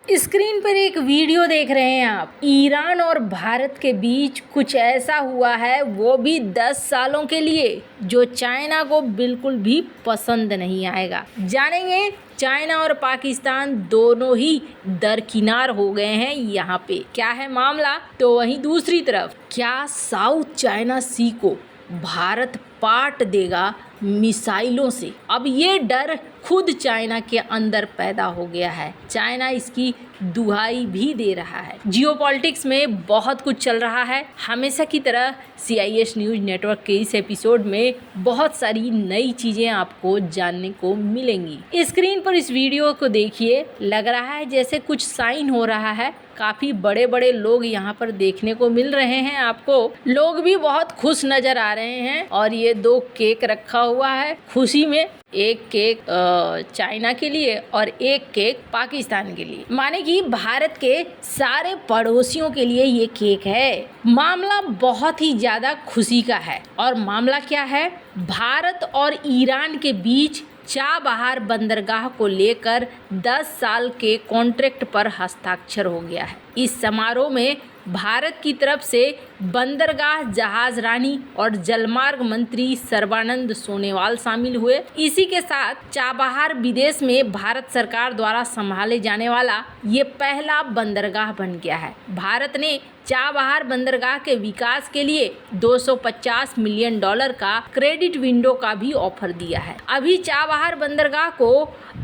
Screen पर एक video देख रहे हैं आप। ईरान और भारत के बीच कुछ ऐसा हुआ है, वो भी 10 सालों के लिए, जो चाइना को बिल्कुल भी पसंद नहीं आएगा। जानेंगे, चाइना और पाकिस्तान दोनों ही दरकिनार हो गए हैं। यहाँ पे क्या है मामला, तो वहीं दूसरी तरफ क्या साउथ चाइना सी को भारत पाट देगा मिसाइलों से। अब ये डर खुद चाइना के अंदर पैदा हो गया है। चाइना इसकी दुहाई भी दे रहा है। जियोपॉलिटिक्स में बहुत कुछ चल रहा है। हमेशा की तरह CIS न्यूज़ नेटवर्क के इस एपिसोड में बहुत सारी नई चीज़ें आपको जानने को मिलेंगी। स्क्रीन पर इस वीडियो को देखिए, लग रहा है जैसे कुछ साइन हो रहा है। काफ़ी बड़े बड़े लोग यहाँ पर देखने को मिल रहे हैं आपको। लोग भी बहुत खुश नज़र आ रहे हैं और ये 2 केक रखा हुआ है खुशी में। एक केक चाइना के लिए और एक केक पाकिस्तान के लिए, माने कि भारत के सारे पड़ोसियों के लिए ये केक है। मामला बहुत ही ज़्यादा खुशी का है। और मामला क्या है, भारत और ईरान के बीच चाबहार बंदरगाह को लेकर 10 साल के कॉन्ट्रैक्ट पर हस्ताक्षर हो गया है। इस समारोह में भारत की तरफ से बंदरगाह जहाज रानी और जलमार्ग मंत्री सर्बानंद सोनोवाल शामिल हुए। इसी के साथ चाबहार विदेश में भारत सरकार द्वारा संभाले जाने वाला ये पहला बंदरगाह बन गया है। भारत ने चाबहार बंदरगाह के विकास के लिए $250 मिलियन का क्रेडिट विंडो का भी ऑफर दिया है। अभी चाबहार बंदरगाह को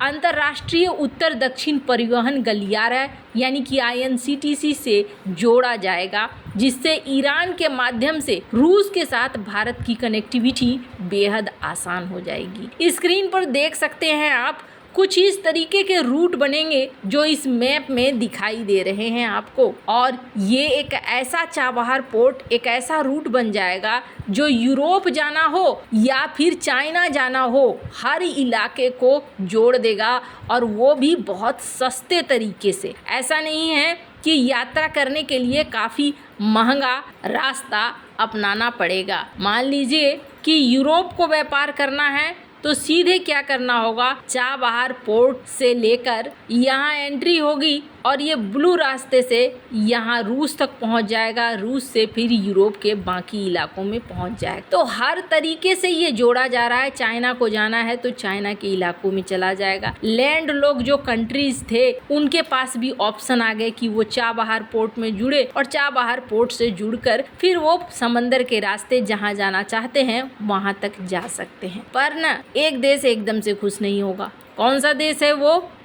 अंतर्राष्ट्रीय उत्तर दक्षिण परिवहन गलियारा यानी कि INCTC से जोड़ा जाएगा, जिससे ईरान के माध्यम से रूस के साथ भारत की कनेक्टिविटी बेहद आसान हो जाएगी। स्क्रीन पर देख सकते हैं आप, कुछ इस तरीके के रूट बनेंगे जो इस मैप में दिखाई दे रहे हैं आपको। और ये एक ऐसा चाबहार पोर्ट, एक ऐसा रूट बन जाएगा जो यूरोप जाना हो या फिर चाइना जाना हो, हर इलाके को जोड़ देगा, और वो भी बहुत सस्ते तरीके से। ऐसा नहीं है कि यात्रा करने के लिए काफ़ी महंगा रास्ता अपनाना पड़ेगा। मान लीजिए कि यूरोप को व्यापार करना है तो सीधे क्या करना होगा, चाबहार पोर्ट से लेकर यहाँ एंट्री होगी और ये ब्लू रास्ते से यहाँ रूस तक पहुँच जाएगा, रूस से फिर यूरोप के बाकी इलाकों में पहुँच जाएगा। तो हर तरीके से ये जोड़ा जा रहा है। चाइना को जाना है तो चाइना के इलाकों में चला जाएगा। लैंड लोग जो कंट्रीज थे उनके पास भी ऑप्शन आ गए कि वो चाबहार पोर्ट में जुड़े और चाबहार पोर्ट से जुड़कर फिर वो समंदर के रास्ते जहाँ जाना चाहते हैं वहाँ तक जा सकते हैं। पर ना, एक देश एकदम से खुश नहीं होगा। कौन सा देश है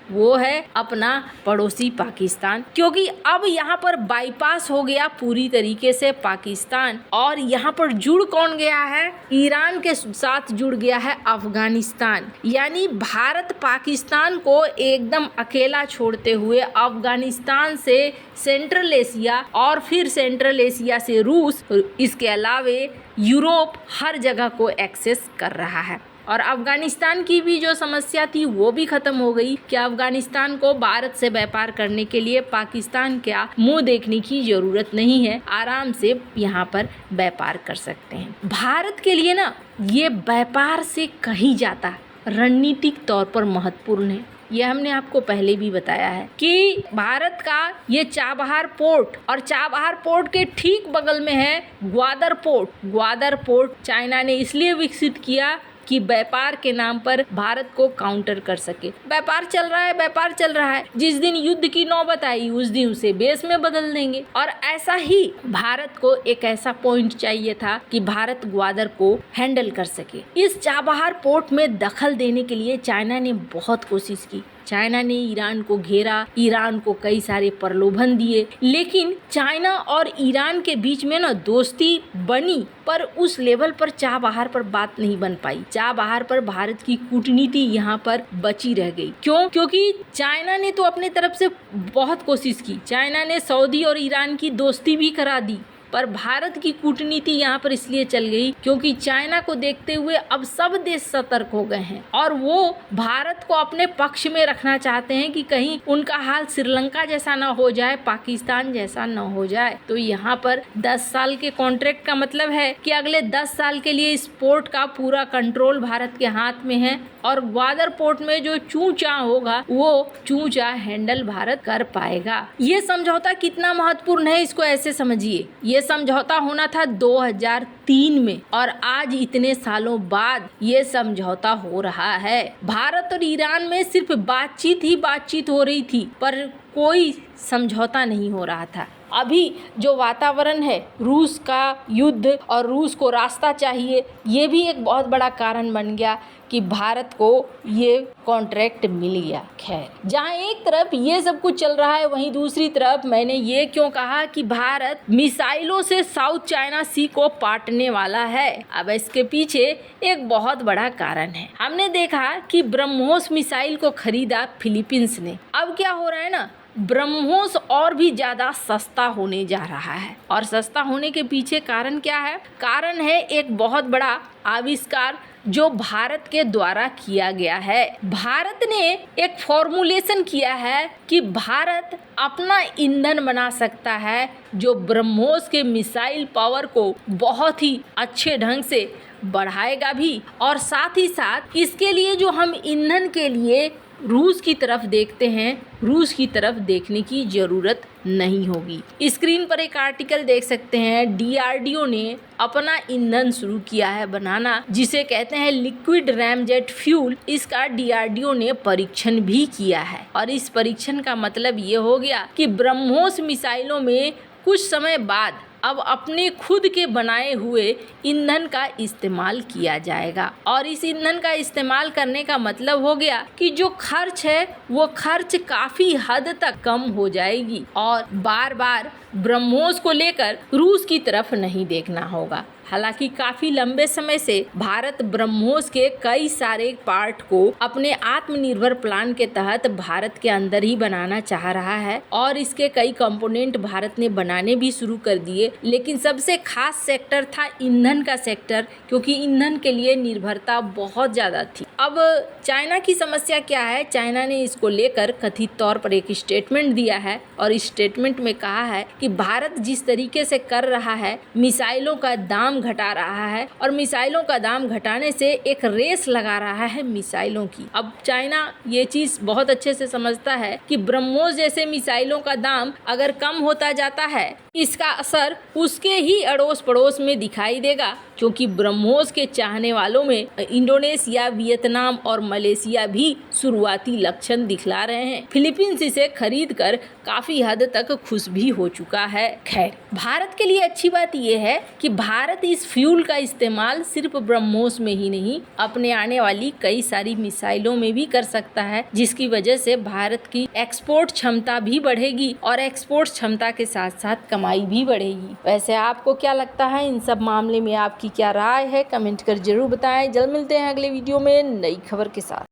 वो है अपना पड़ोसी पाकिस्तान, क्योंकि अब यहाँ पर बाईपास हो गया पूरी तरीके से पाकिस्तान। और यहाँ पर जुड़ कौन गया है, ईरान के साथ जुड़ गया है अफगानिस्तान। यानी भारत पाकिस्तान को एकदम अकेला छोड़ते हुए अफगानिस्तान से सेंट्रल एशिया और फिर सेंट्रल एशिया से रूस, इसके अलावे यूरोप, हर जगह को एक्सेस कर रहा है। और अफगानिस्तान की भी जो समस्या थी वो भी खत्म हो गई कि अफगानिस्तान को भारत से व्यापार करने के लिए पाकिस्तान का मुंह देखने की जरूरत नहीं है, आराम से यहाँ पर व्यापार कर सकते हैं। भारत के लिए ना ये व्यापार से कहीं जाता रणनीतिक तौर पर महत्वपूर्ण है। ये हमने आपको पहले भी बताया है कि भारत का ये चाबहार पोर्ट, और चाबहार पोर्ट के ठीक बगल में है Gwadar port. Gwadar port China ने इसलिए विकसित किया कि व्यापार के नाम पर भारत को काउंटर कर सके। व्यापार चल रहा है, जिस दिन युद्ध की नौबत आई उस दिन उसे बेस में बदल देंगे। और ऐसा ही भारत को एक ऐसा पॉइंट चाहिए था कि भारत ग्वादर को हैंडल कर सके। इस चाबहार पोर्ट में दखल देने के लिए चाइना ने बहुत कोशिश की। चाइना ने ईरान को घेरा, ईरान को कई सारे प्रलोभन दिए, लेकिन चाइना और ईरान के बीच में ना दोस्ती बनी, पर उस लेवल पर चाबहार पर बात नहीं बन पाई। चाबहार पर भारत की कूटनीति यहाँ पर बची रह गई। क्यों? क्योंकि चाइना ने तो अपने तरफ से बहुत कोशिश की। चाइना ने सऊदी और ईरान की दोस्ती भी करा दी, पर भारत की कूटनीति यहाँ पर इसलिए चल गई क्योंकि चाइना को देखते हुए अब सब देश सतर्क हो गए हैं और वो भारत को अपने पक्ष में रखना चाहते हैं कि कहीं उनका हाल श्रीलंका जैसा ना हो जाए, पाकिस्तान जैसा ना हो जाए। तो यहाँ पर 10 साल के कॉन्ट्रैक्ट का मतलब है कि अगले 10 साल के लिए इस पोर्ट का पूरा कंट्रोल भारत के हाथ में है। और ग्वादर पोर्ट में जो चूचा होगा वो चूचा हैंडल भारत कर पाएगा। ये समझौता कितना महत्वपूर्ण है इसको ऐसे समझिए, ये समझौता होना था 2003 में और आज इतने सालों बाद ये समझौता हो रहा है। भारत और ईरान में सिर्फ बातचीत ही बातचीत हो रही थी पर कोई समझौता नहीं हो रहा था। अभी जो वातावरण है, रूस का युद्ध और रूस को रास्ता चाहिए, ये भी एक बहुत बड़ा कारण बन गया कि भारत को ये कॉन्ट्रैक्ट मिल गया। खैर, जहाँ एक तरफ ये सब कुछ चल रहा है वहीं दूसरी तरफ मैंने ये क्यों कहा कि भारत मिसाइलों से साउथ चाइना सी को पाटने वाला है। अब इसके पीछे एक बहुत बड़ा कारण है। हमने देखा कि ब्रह्मोस मिसाइल को खरीदा फिलीपींस ने। अब क्या हो रहा है ना, ब्रह्मोस और भी ज़्यादा सस्ता होने जा रहा है और सस्ता होने के पीछे कारण क्या है? कारण है एक बहुत बड़ा आविष्कार जो भारत के द्वारा किया गया है। भारत ने एक फॉर्मुलेशन किया है कि भारत अपना ईंधन बना सकता है जो ब्रह्मोस के मिसाइल पावर को बहुत ही अच्छे ढंग से बढ़ाएगा भी और साथ ही साथ इसके लिए जो हम ईंधन के लिए रूस की तरफ देखते हैं, रूस की तरफ देखने की ज़रूरत नहीं होगी। स्क्रीन पर एक आर्टिकल देख सकते हैं, डीआरडीओ ने अपना ईंधन शुरू किया है बनाना जिसे कहते हैं लिक्विड रैमजेट फ्यूल। इसका डीआरडीओ ने परीक्षण भी किया है और इस परीक्षण का मतलब ये हो गया कि ब्रह्मोस मिसाइलों में कुछ समय बाद अब अपने खुद के बनाए हुए ईंधन का इस्तेमाल किया जाएगा और इस ईंधन का इस्तेमाल करने का मतलब हो गया कि जो खर्च है वो खर्च काफी हद तक कम हो जाएगी और बार बार ब्रह्मोस को लेकर रूस की तरफ नहीं देखना होगा। हालांकि काफी लंबे समय से भारत ब्रह्मोस के कई सारे पार्ट को अपने आत्मनिर्भर प्लान के तहत भारत के अंदर ही बनाना चाह रहा है और इसके कई कंपोनेंट भारत ने बनाने भी शुरू कर दिए। लेकिन सबसे खास सेक्टर था ईंधन का सेक्टर, क्योंकि ईंधन के लिए निर्भरता बहुत ज़्यादा थी। अब चाइना की समस्या क्या है? चाइना ने इसको लेकर कथित तौर पर एक स्टेटमेंट दिया है और इस स्टेटमेंट में कहा है कि भारत जिस तरीके से कर रहा है, मिसाइलों का दाम घटा रहा है और मिसाइलों का दाम घटाने से एक रेस लगा रहा है मिसाइलों की। अब चाइना ये चीज बहुत अच्छे से समझता है कि ब्रह्मोस जैसे मिसाइलों का दाम अगर कम होता जाता है, इसका असर उसके ही अड़ोस पड़ोस में दिखाई देगा, क्योंकि ब्रह्मोस के चाहने वालों में इंडोनेशिया, वियतनाम और मलेशिया भी शुरुआती लक्षण दिखला रहे हैं। फिलीपींस इसे खरीद कर काफी हद तक खुश भी हो चुका है। खैर, भारत के लिए अच्छी बात यह है कि भारत इस फ्यूल का इस्तेमाल सिर्फ ब्रह्मोस में ही नहीं, अपने आने वाली कई सारी मिसाइलों में भी कर सकता है, जिसकी वजह से भारत की एक्सपोर्ट क्षमता भी बढ़ेगी और एक्सपोर्ट क्षमता के साथ साथ कमाई भी बढ़ेगी। वैसे आपको क्या लगता है इन सब मामले में? आपकी क्या राय है? कमेंट कर जरूर बताएं। जल्द मिलते हैं अगले वीडियो में नई खबर के साथ।